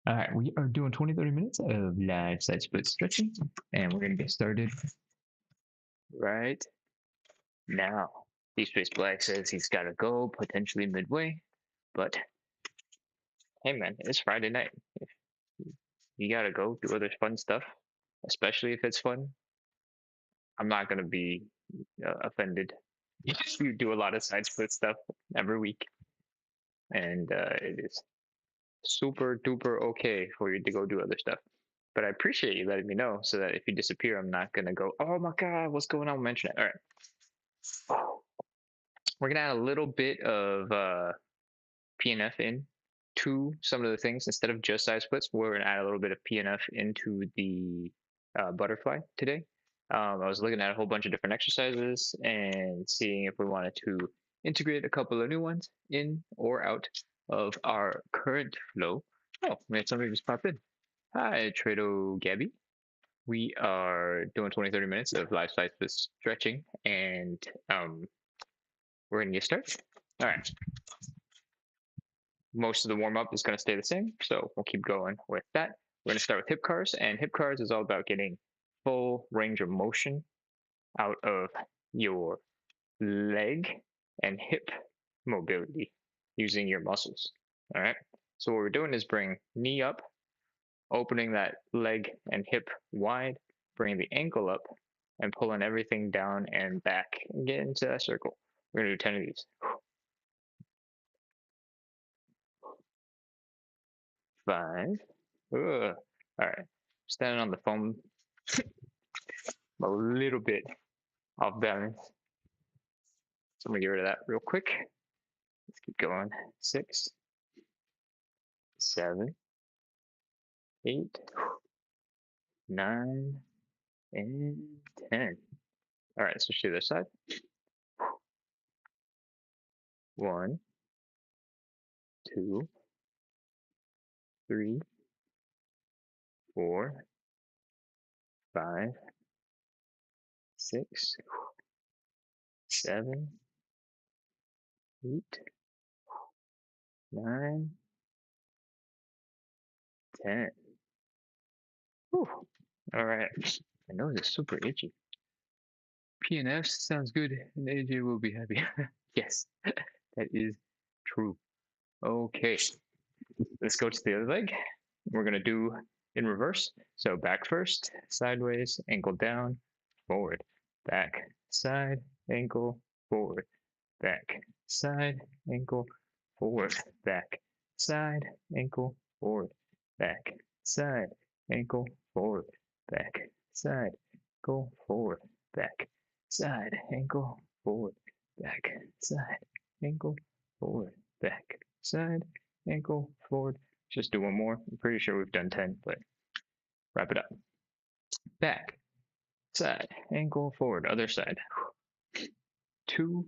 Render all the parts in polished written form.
All right, we are doing 20-30 minutes of live side split stretching, and we're going to get started right now. Deep Space Black says he's got to go, potentially midway, but hey man, it's Friday night. If you got to go do other fun stuff, especially if it's fun. I'm not going to be offended if you do a lot of side split stuff every week, and it is super duper okay for you to go do other stuff. But I appreciate you letting me know so that if you disappear, I'm not gonna go, oh my god, what's going on? Mention it. All right. We're gonna add a little bit of PNF in to some of the things instead of just side splits. We're gonna add a little bit of PNF into the butterfly today. I was looking at a whole bunch of different exercises and seeing if we wanted to integrate a couple of new ones in or out of our current flow. Oh, we had somebody just pop in. Hi, Trado Gabby. We are doing 20-30 minutes of live side split stretching, and we're gonna get started. All right. Most of the warm up is going to stay the same, so we'll keep going with that. We're going to start with hip cars, and hip cars is all about getting full range of motion out of your leg and hip mobility using your muscles. All right. So what we're doing is bring knee up, opening that leg and hip wide, bringing the ankle up, and pulling everything down and back and get into that circle. We're going to do 10 of these. 5. Ugh. All right. Standing on the foam a little bit off balance. So I'm gonna get rid of that real quick. Let's keep going. 6, 7, 8, 9, and 10. All right, switch to the other side. 1, 2, 3, 4, 5, 6, 7, 8, 9, 10. Whew. All right. My nose is super itchy. PNF sounds good, and AJ will be happy. Yes, that is true. Okay, let's go to the other leg. We're gonna do in reverse. So back first, sideways, ankle down, forward, back, side, ankle, forward, back, side, ankle, forward, back, side, ankle, forward, back, side, ankle, forward, back, side, ankle, forward, back, side, ankle, forward, back, side, ankle, forward, back, side, ankle, forward. Just do one more. I'm pretty sure we've done 10, but wrap it up. Back, side, ankle, forward, other side. 2,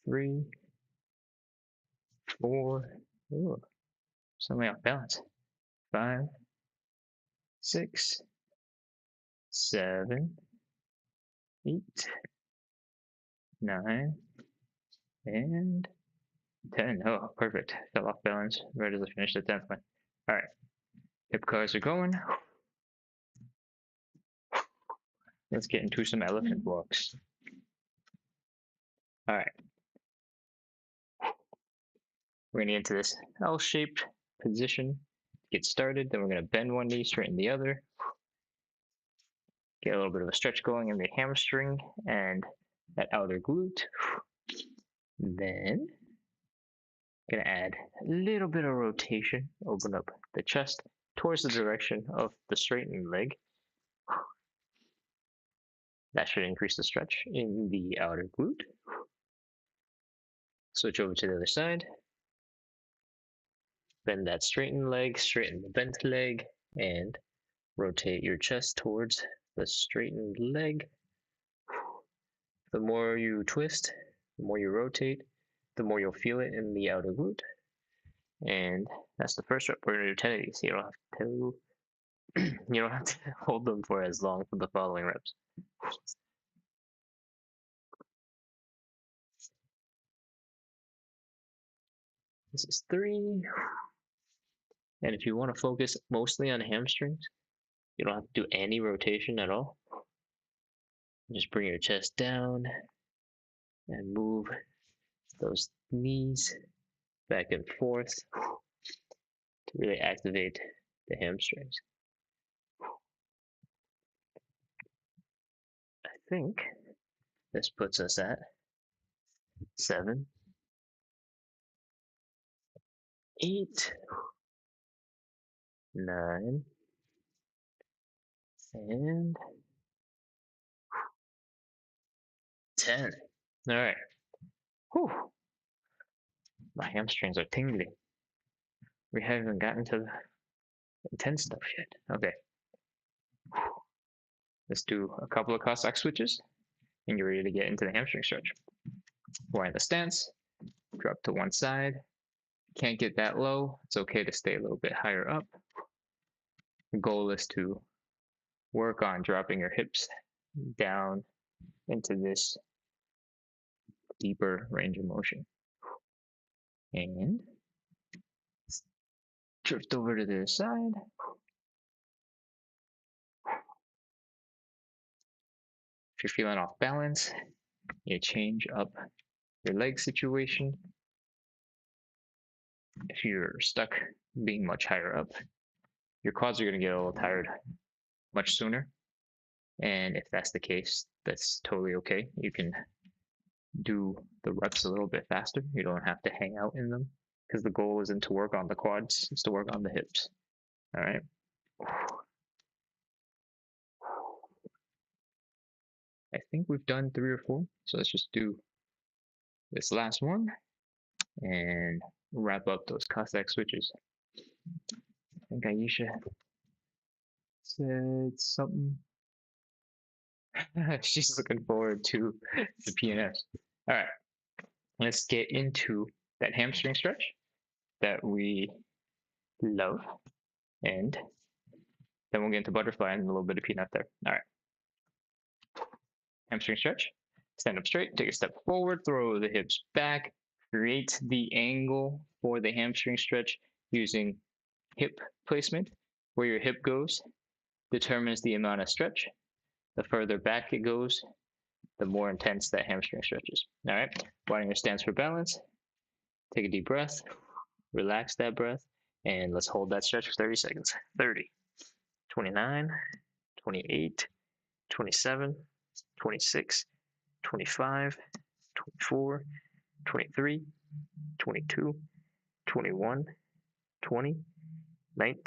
3, 4, ooh, something off balance. 5, 6, 7, 8, 9, and 10. Oh, perfect. Fell off balance right as I finished the 10th one. All right, hip cars are going. Let's get into some elephant walks. All right. We're going to get into this L-shaped position. Get started. Then we're going to bend one knee, straighten the other. Get a little bit of a stretch going in the hamstring and that outer glute. Then gonna add a little bit of rotation. Open up the chest towards the direction of the straightened leg. That should increase the stretch in the outer glute. Switch over to the other side. Bend that straightened leg, straighten the bent leg, and rotate your chest towards the straightened leg. The more you twist, the more you rotate, the more you'll feel it in the outer glute. And that's the first rep. We're gonna do 10 of these. You don't have to you don't have to hold them for as long for the following reps. This is 3, And if you want to focus mostly on hamstrings, you don't have to do any rotation at all. Just bring your chest down and move those knees back and forth to really activate the hamstrings. I think this puts us at 7, 8, 9, and 10. All right. Whew. My hamstrings are tingling. We haven't even gotten to the intense stuff yet. Okay. Let's do a couple of Cossack switches, and you're ready to get into the hamstring stretch. We're in the stance, drop to one side. Can't get that low. It's okay to stay a little bit higher up. The goal is to work on dropping your hips down into this deeper range of motion. And drift over to the side. If you're feeling off balance, you change up your leg situation. If you're stuck being much higher up, your quads are going to get a little tired much sooner. And if that's the case, that's totally okay. You can do the reps a little bit faster. You don't have to hang out in them because the goal isn't to work on the quads, it's to work on the hips. All right. I think we've done 3 or 4. So let's just do this last one and wrap up those Cossack switches. I think Aisha said something. She's looking forward to the PNS. All right, let's get into that hamstring stretch that we love, and then we'll get into butterfly and a little bit of peanut there. All right, hamstring stretch. Stand up straight, take a step forward, throw the hips back, create the angle for the hamstring stretch using hip placement. Where your hip goes determines the amount of stretch. The further back it goes, the more intense that hamstring stretch is. All right, widen your stance for balance. Take a deep breath, relax that breath, and let's hold that stretch for 30 seconds. 30, 29, 28, 27, 26, 25, 24, 23, 22, 21, 20, 19,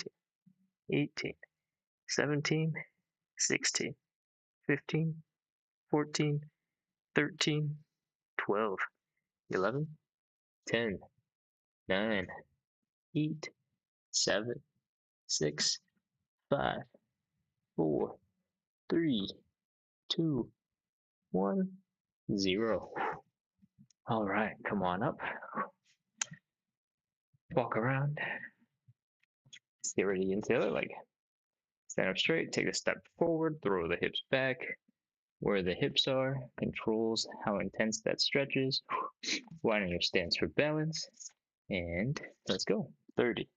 18, 17, 16, 15, 14, 13, 12, 11, 10, 9, 8, 7, 6, 5, 4, 3, 2, 1, 0. All right, come on up. Walk around. Let's get ready into the other leg. Stand up straight, take a step forward, throw the hips back. Where the hips are controls how intense that stretch is. Widen your stance for balance. And let's go. 30,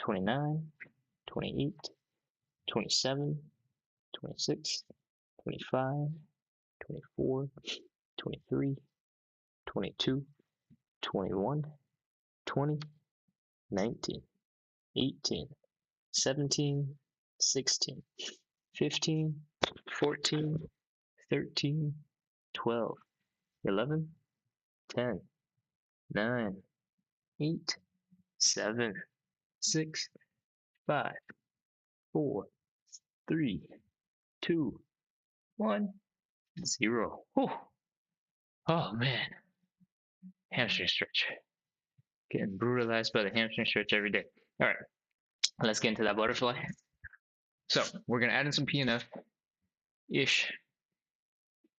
29, 28, 27, 26, 25, 24, 23, 22, 21, 20, 19, 18, 17, 16, 15, 14, 13, 12, 11, 10, 9, 8, 7, 6, 5, 4, 3, 2, 1, 0. Oh man, hamstring stretch. Getting brutalized by the hamstring stretch every day. All right, let's get into that butterfly. So we're gonna add in some PNF-ish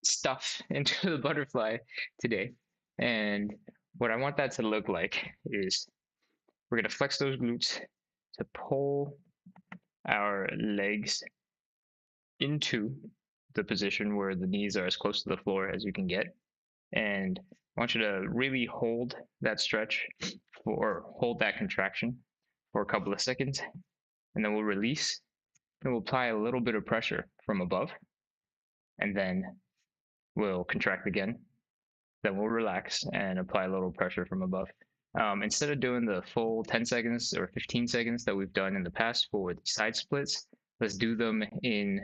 stuff into the butterfly today. And what I want that to look like is we're gonna flex those glutes to pull our legs into the position where the knees are as close to the floor as you can get. And I want you to really hold that stretch or hold that contraction for a couple of seconds, and then we'll release, and we'll apply a little bit of pressure from above, and then we'll contract again. Then we'll relax and apply a little pressure from above. Instead of doing the full 10 seconds or 15 seconds that we've done in the past for the side splits, let's do them in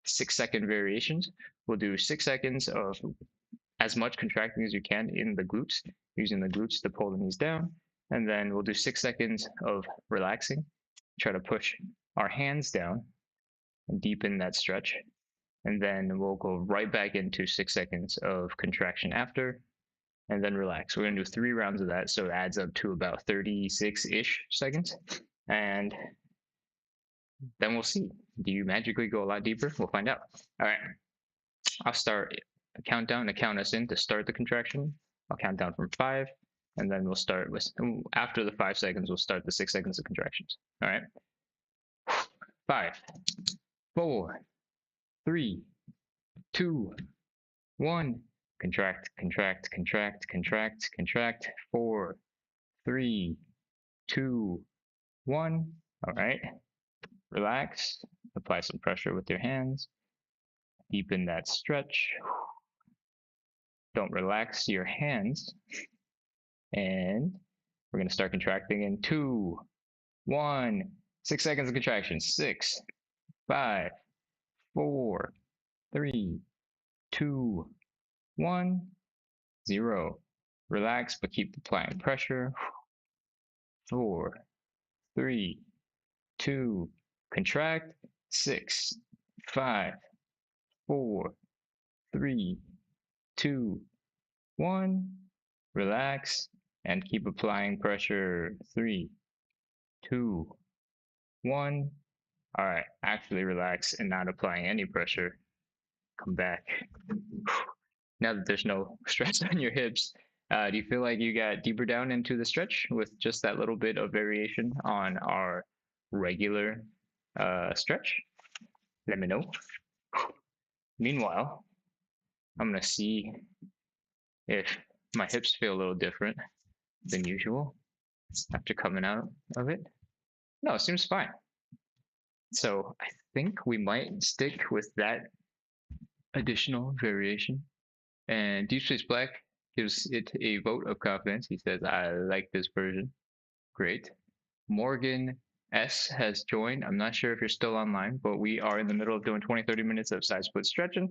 6-second variations. We'll do 6 seconds of as much contracting as you can in the glutes, using the glutes to pull the knees down. And then we'll do 6 seconds of relaxing, try to push our hands down and deepen that stretch. And then we'll go right back into 6 seconds of contraction after, and then relax. We're gonna do 3 rounds of that, so it adds up to about 36-ish seconds. And then we'll see. Do you magically go a lot deeper? We'll find out. All right, I'll start a countdown to count us in to start the contraction. I'll count down from 5, and then we'll start with, after the 5 seconds, we'll start the 6 seconds of contractions. All right, 5, 4, 3, 2, 1. Contract, contract, contract, contract, contract. 4, 3, 2, 1. All right. Relax. Apply some pressure with your hands. Deepen that stretch. Don't relax your hands. And we're going to start contracting in 2, 1. 6 seconds of contraction. 6, 5, 4, 3, 2, 1, 0. Relax, but keep applying pressure. 4, 3, 2, contract. 6, 5, 4, 3, 2, 1. Relax and keep applying pressure. 3, 2, 1. All right, actually relax and not applying any pressure. Come back. Now that there's no stress on your hips, do you feel like you got deeper down into the stretch with just that little bit of variation on our regular stretch? Let me know. Meanwhile, I'm going to see if my hips feel a little different than usual after coming out of it. No, it seems fine. So I think we might stick with that additional variation. And Deep Space Black gives it a vote of confidence. He says, I like this version. Great. Morgan S has joined. I'm not sure if you're still online, but we are in the middle of doing 20-30 minutes of side split stretching.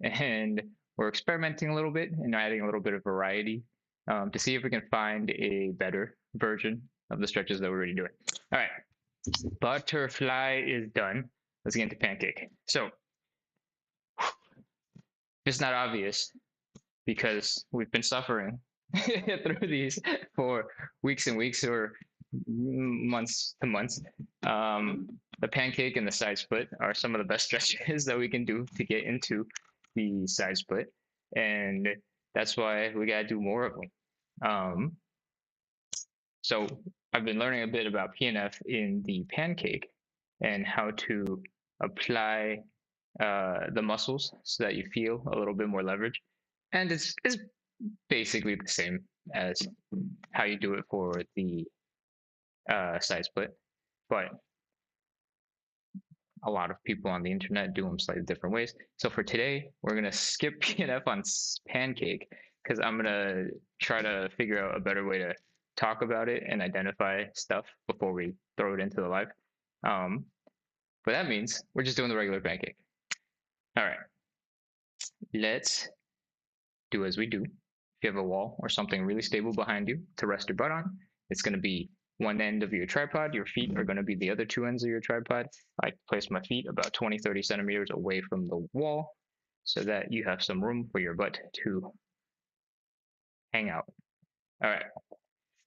And we're experimenting a little bit and adding a little bit of variety to see if we can find a better version of the stretches that we're already doing. All right. Butterfly is done. Let's get into Pancake. So it's not obvious because we've been suffering through these for weeks and weeks or months to months. The Pancake and the side split are some of the best stretches that we can do to get into the side split. And that's why we got to do more of them. So I've been learning a bit about PNF in the Pancake and how to apply the muscles so that you feel a little bit more leverage. And it's basically the same as how you do it for the side split, but a lot of people on the internet do them slightly different ways. So for today, we're going to skip PNF on Pancake because I'm going to try to figure out a better way to talk about it and identify stuff before we throw it into the live. But that means we're just doing the regular Pancake. All right, let's do as we do. If you have a wall or something really stable behind you to rest your butt on, it's going to be one end of your tripod. Your feet are going to be the other 2 ends of your tripod. I place my feet about 20-30 centimeters away from the wall so that you have some room for your butt to hang out. All right,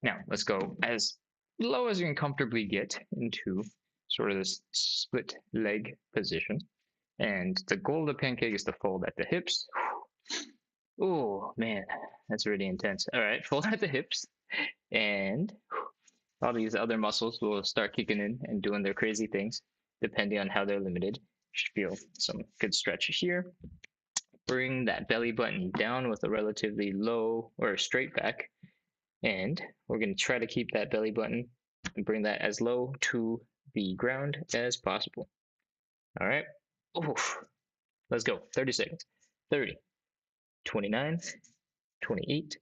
now let's go as low as you can comfortably get into sort of this split leg position. And the goal of the Pancake is to fold at the hips. Oh man, that's really intense. All right, fold at the hips, and all these other muscles will start kicking in and doing their crazy things depending on how they're limited. You should feel some good stretch here. Bring that belly button down with a relatively low or straight back, and we're going to try to keep that belly button and bring that as low to the ground as possible. All right. Oof. Let's go. 30 seconds. 30, 29, 28,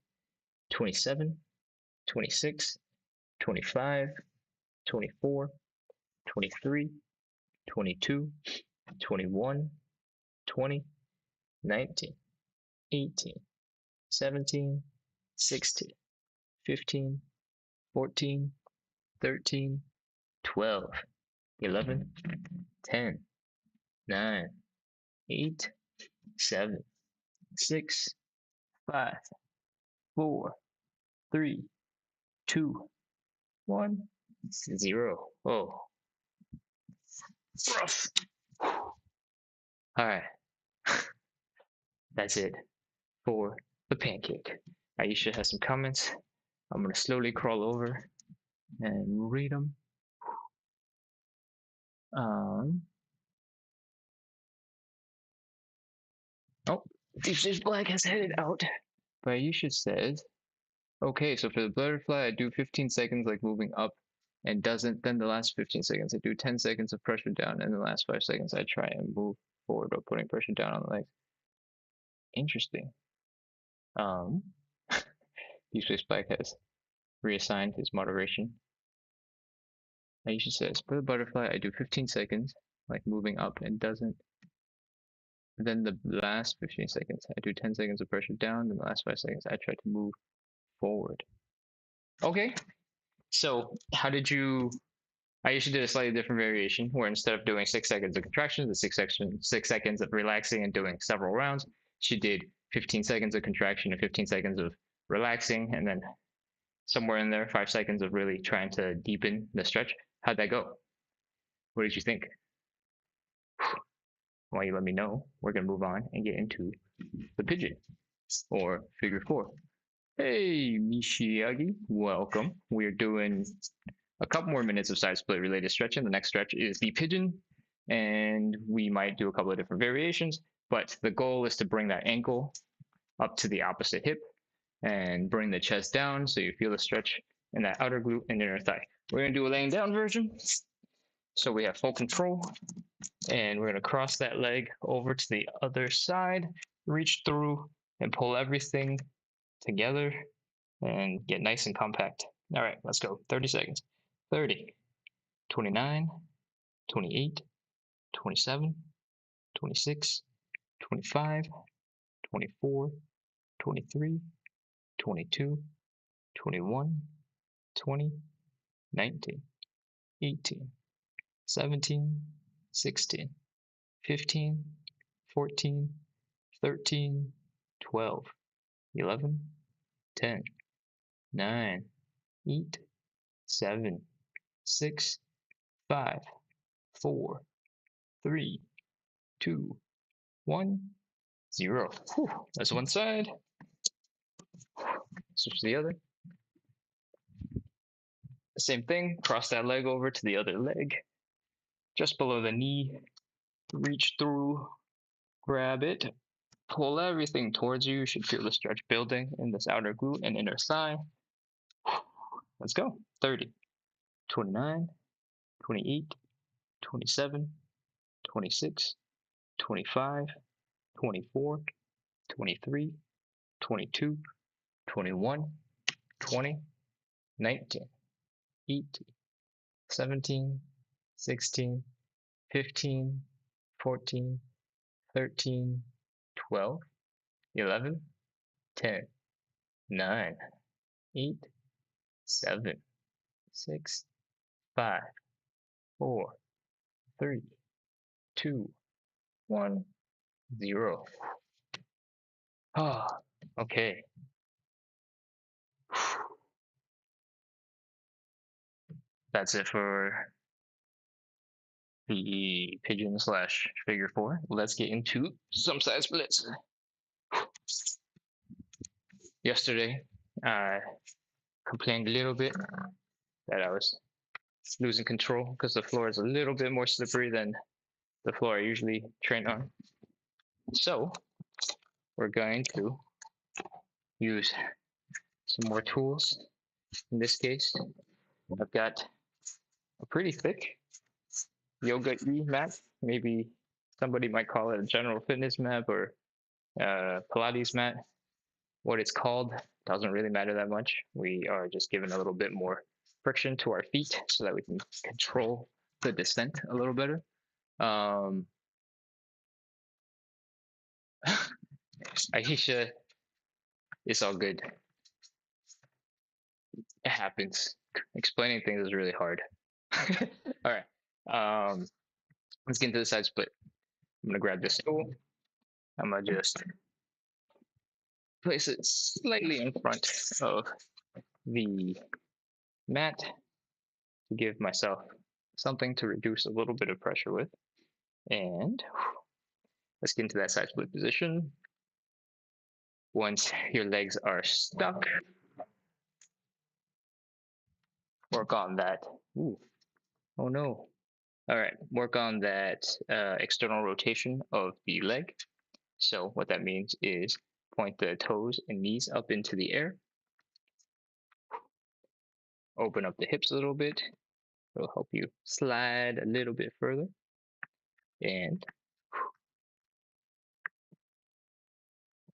27, 26, 25, 24, 23, 22, 21, 20, 19, 18, 17, 16, 15, 14, 13, 12, 11, 10, 9, 8, 7, 6, 5, 4, 3, 2, 1, 0. Oh, rough. All right. That's it for the pancake. Aisha has some comments. I'm going to slowly crawl over and read them. Oh, Deep Space Black has headed out. But Aisha says, okay, so for the butterfly, I do 15 seconds like moving up and doesn't. Then the last 15 seconds, I do 10 seconds of pressure down. And the last 5 seconds, I try and move forward or putting pressure down on the legs. Interesting. Deep Space Black has reassigned his moderation. Aisha says, for the butterfly, I do 15 seconds, like moving up and doesn't. Then the last 15 seconds, I do 10 seconds of pressure down. Then the last 5 seconds, I try to move forward. Okay. So how did you? I usually did a slightly different variation where instead of doing 6 seconds of contractions and 6 seconds of relaxing and doing several rounds, she did 15 seconds of contraction and 15 seconds of relaxing, and then somewhere in there, 5 seconds of really trying to deepen the stretch. How'd that go? What did you think? Why you let me know? We're gonna move on and get into the pigeon or figure 4. Hey, Mishiagi, welcome. We're doing a couple more minutes of side split related stretching. The next stretch is the pigeon, and we might do a couple of different variations, but the goal is to bring that ankle up to the opposite hip and bring the chest down so you feel the stretch in that outer glute and inner thigh. We're gonna do a laying down version. So we have full control, and we're gonna cross that leg over to the other side, reach through and pull everything together and get nice and compact. All right, let's go. 30 seconds. 30, 29, 28, 27, 26, 25, 24, 23, 22, 21, 20, 19, 18, 17, 16, 15, 14, 13, 12, 11, 10, 9, 8, 7, 6, 5, 4, 3, 2, 1, 0. Whew. That's one side. Switch to the other. Same thing, cross that leg over to the other leg. Just below the knee, reach through, grab it, pull everything towards you. You should feel the stretch building in this outer glute and inner thigh. Let's go. 30, 29, 28, 27, 26, 25, 24, 23, 22, 21, 20, 19, 18, 17, 16, 15, 14, 13, 12, 11, 10, 9, 8, 7, 6, 5, 4, 3, 2, 1, 0. Ah, okay. That's it for the pigeon slash figure 4. Let's get into some side splits. Yesterday, I complained a little bit that I was losing control because the floor is a little bit more slippery than the floor I usually train on. So we're going to use some more tools. In this case, I've got a pretty thick yoga mat. Maybe somebody might call it a general fitness mat or Pilates mat. What it's called doesn't really matter that much. We are just giving a little bit more friction to our feet so that we can control the descent a little better. Aisha, it's all good. It happens. Explaining things is really hard. All right. Let's get into the side split. I'm gonna grab this stool. I'm gonna just place it slightly in front of the mat to give myself something to reduce a little bit of pressure with. And let's get into that side split position. Once your legs are stuck, work on that. Ooh, oh no. All right, work on that external rotation of the leg. So what that means is point the toes and knees up into the air. Open up the hips a little bit. It'll help you slide a little bit further. And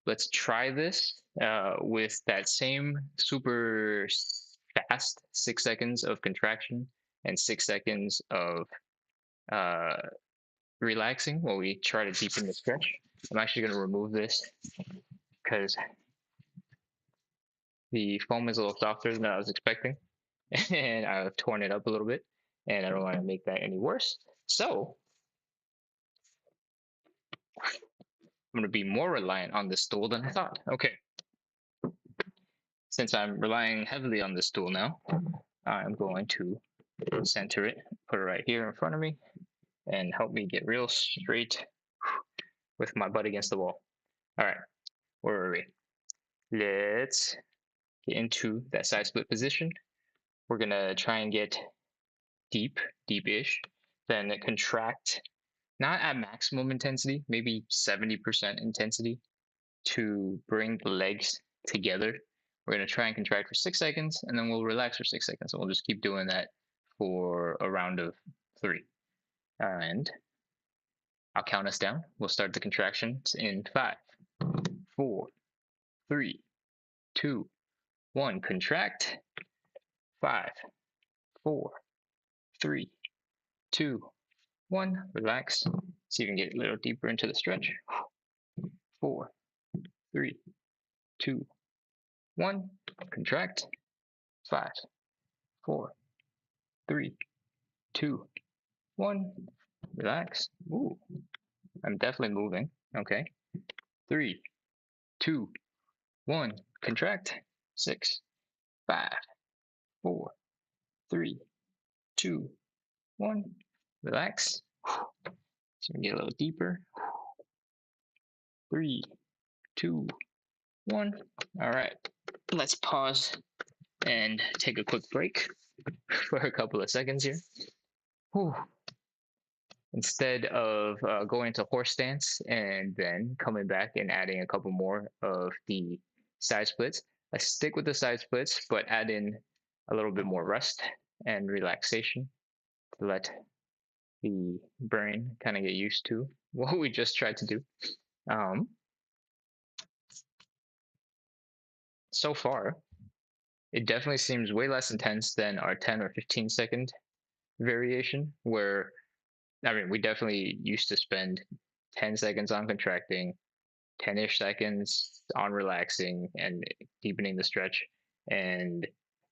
let's try this with that same super fast 6 seconds of contraction and 6 seconds of relaxing while we try to deepen the stretch. I'm actually going to remove this because the foam is a little softer than I was expecting, and I've torn it up a little bit, and I don't want to make that any worse. So I'm going to be more reliant on this stool than I thought. Okay. Since I'm relying heavily on this stool now, I'm going to center it, put it right here in front of me, and help me get real straight with my butt against the wall. All right, where are we? Let's get into that side split position. We're gonna try and get deep-ish, then contract, not at maximum intensity, maybe 70% intensity to bring the legs together. We're gonna try and contract for 6 seconds, and then we'll relax for 6 seconds, and we'll just keep doing that for a round of 3. And I'll count us down. We'll start the contractions in 5, 4, 3, 2, 1. Contract. 5, 4, 3, 2, 1. Relax. So you can get a little deeper into the stretch. 4, 3, 2, 1. Contract. 5, 4, 3, 2, 1. Relax. Ooh, I'm definitely moving. Okay. 3, 2, 1. Contract. 6, 5, 4, 3, 2, 1. Relax. So we get a little deeper. 3, 2, 1. All right. Let's pause and take a quick break for a couple of seconds here. Whew. Instead of going into horse stance and then coming back and adding a couple more of the side splits, I stick with the side splits, but add in a little bit more rest and relaxation to let the brain kind of get used to what we just tried to do. So far, it definitely seems way less intense than our 10 or 15-second variation, where, I mean, we definitely used to spend 10 seconds on contracting, 10-ish seconds on relaxing and deepening the stretch and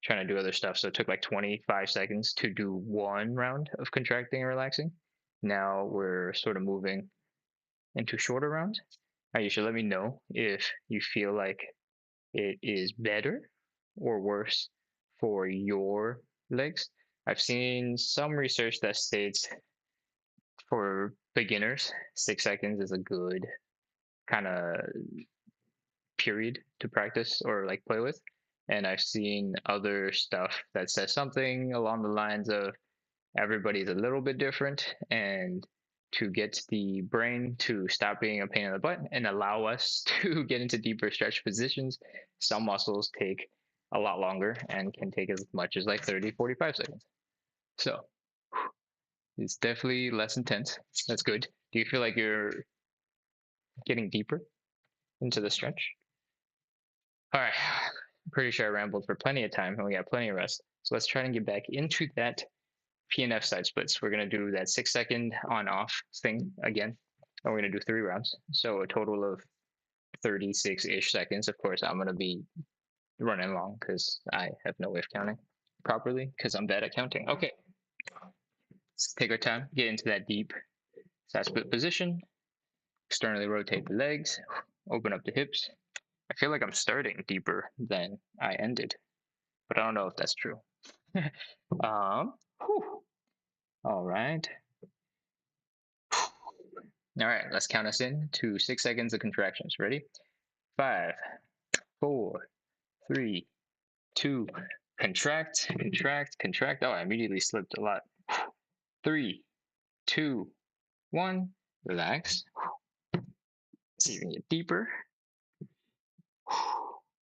trying to do other stuff. So it took like 25 seconds to do one round of contracting and relaxing. Now we're sort of moving into shorter rounds. You should let me know if you feel like it is better or worse for your legs. I've seen some research that states for beginners, 6 seconds is a good kind of period to practice or like play with. And I've seen other stuff that says something along the lines of everybody's a little bit different, and to get the brain to stop being a pain in the butt and allow us to get into deeper stretch positions, some muscles take a lot longer and can take as much as like 30, 45 seconds. So It's definitely less intense. That's good. Do you feel like you're getting deeper into the stretch? All right. Pretty sure I rambled for plenty of time and we got plenty of rest. So let's try and get back into that PNF side splits. We're going to do that 6-second on off thing again. And we're going to do 3 rounds. So a total of 36-ish seconds. Of course, I'm going to be running long because I have no way of counting properly because I'm bad at counting. Okay. Let's take our time, get into that deep side split position. Externally rotate the legs, open up the hips. I feel like I'm starting deeper than I ended, but I don't know if that's true. All right. All right, let's count us in to 6 seconds of contractions. Ready? 5, 4, 3, 2, contract, contract, contract. Oh, I immediately slipped a lot. 3, 2, 1, relax. See if we can get deeper.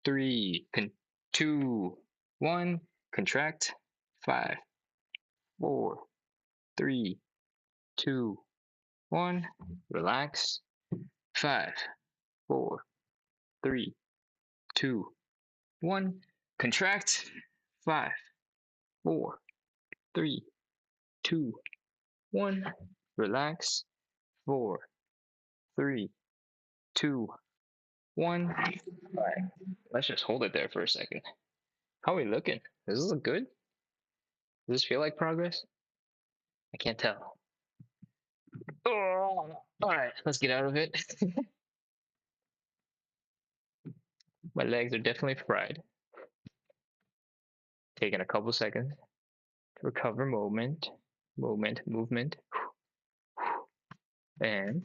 3, 2, 1, contract. 5, 4, 3, 2, 1, relax. 5, 4, 3, 2, 1, contract. 5, 4, 3, 2, 1, relax. 4, 3, 2, 1. All right, let's just hold it there for a second. How are we looking? Does this look good? Does this feel like progress? I can't tell. Oh, all right, let's get out of it. My legs are definitely fried. Taking a couple seconds to recover movement. And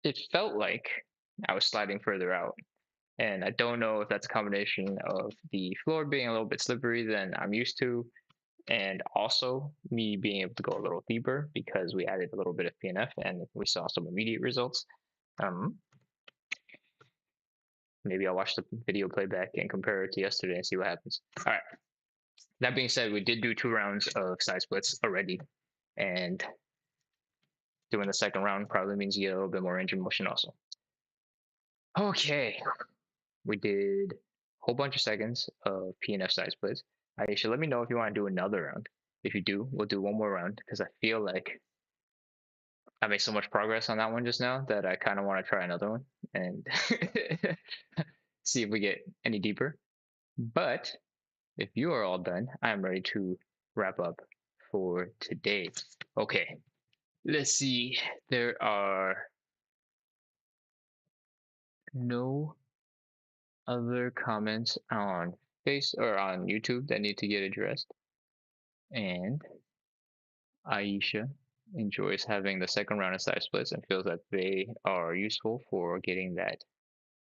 it felt like I was sliding further out. And I don't know if that's a combination of the floor being a little bit slippery than I'm used to, and also me being able to go a little deeper because we added a little bit of PNF and we saw some immediate results. Maybe I'll watch the video playback and compare it to yesterday and see what happens. All right. That being said, we did do 2 rounds of side splits already, and doing the second round probably means you get a little bit more range of motion also. Okay. We did a whole bunch of seconds of PNF side splits. Aisha, let me know if you want to do another round. If you do, we'll do one more round because I feel like I made so much progress on that one just now that I kind of want to try another one and see if we get any deeper. But if you are all done, I'm ready to wrap up for today. Okay, let's see. There are no other comments on on YouTube that need to get addressed. And Aisha enjoys having the second round of side splits and feels that they are useful for getting that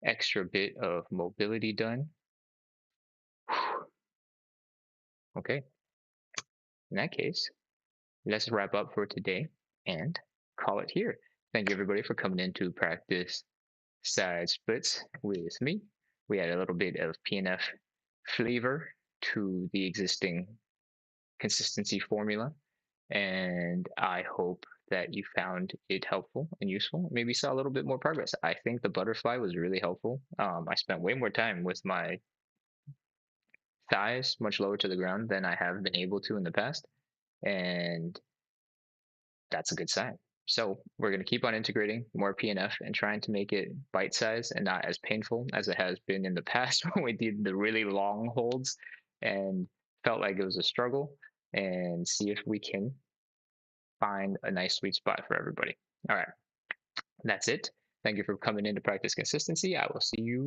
extra bit of mobility done. Okay. In that case, let's wrap up for today and call it here. Thank you everybody for coming in to practice side splits with me. We had a little bit of PNF flavor to the existing consistency formula, and I hope that you found it helpful and useful. Maybe saw a little bit more progress. I think the butterfly was really helpful. I spent way more time with my thighs much lower to the ground than I have been able to in the past, and that's a good sign. So we're going to keep on integrating more PNF and trying to make it bite-sized and not as painful as it has been in the past when we did the really long holds and felt like it was a struggle, and see if we can find a nice sweet spot for everybody. All right, that's it. Thank you for coming in to practice consistency. I will see you